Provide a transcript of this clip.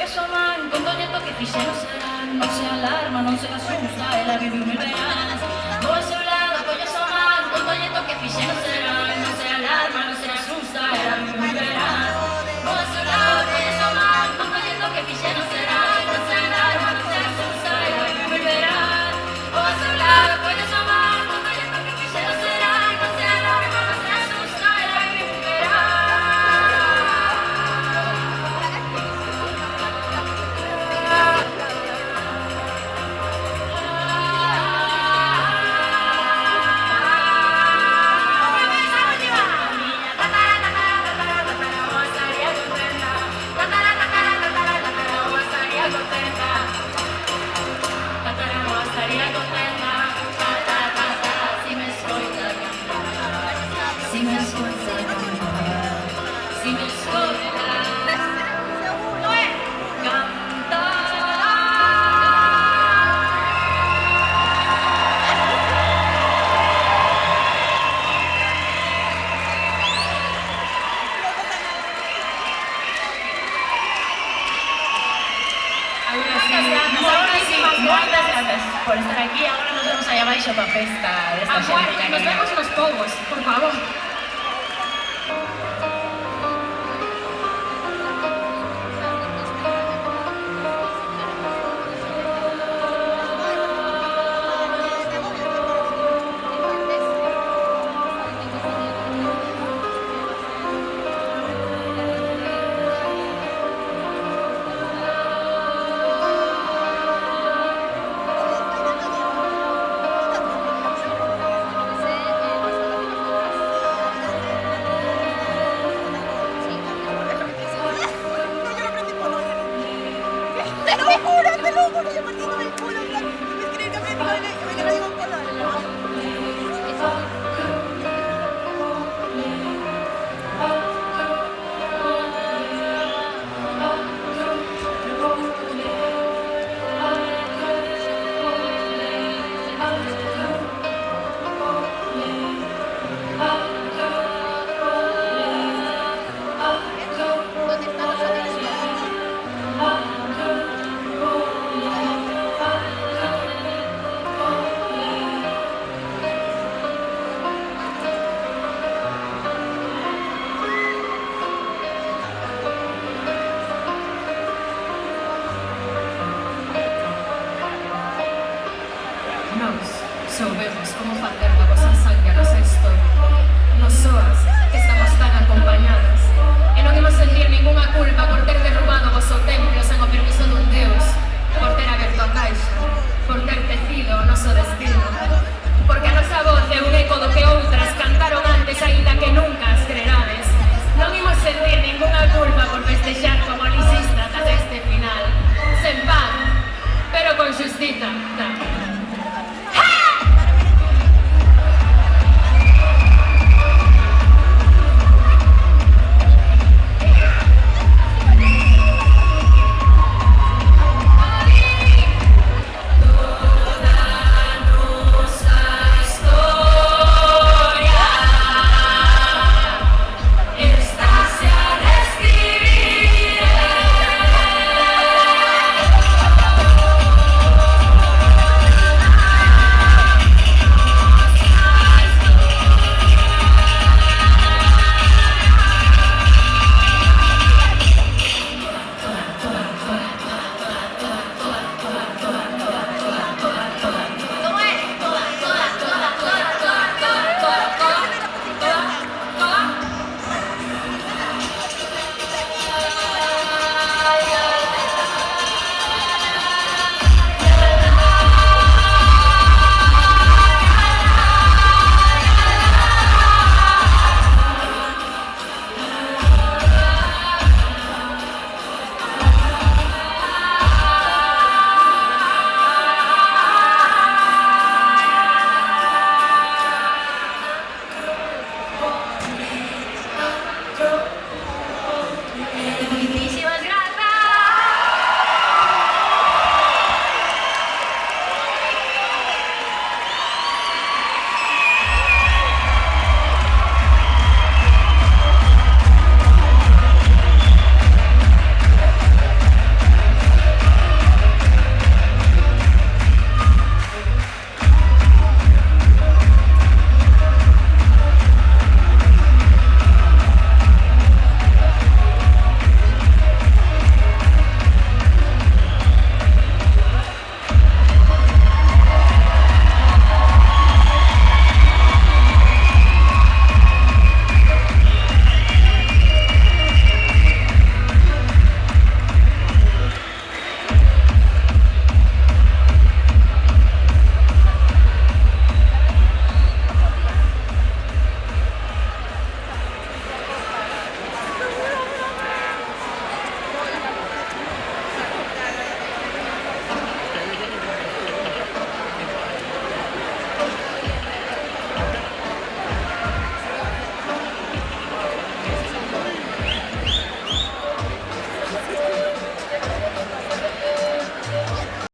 soman, con todo esto que fixe no será, non se alarma, non se asusta, ela vive mil veras. No ao seu lado, colle soman, con todo esto que fixe no será, non se alarma, non se asusta, ela vive mil veras. No ao seu lado, colle soman, con todo esto que fixe no será, non se alarma, non se asusta, ela vive mil veras. No ao seu lado, colle soman, con todo esto que fixe no será, non se alarma, non se asusta, ela vive mil veras. Si me escucha, si me escucha, cantará. Muchas gracias por estar aquí. Ahora nos vemos allá abaixo para a festa desta xente. Nos vemos nos povos, por favor. Te lo juro, yo partiendo del culo, yo me escribí que me lo digo en color. Nós soubemos como facer da vosa sangue a nosa historia. Nos soas que estamos tan acompañadas e non imos sentir ningunha culpa por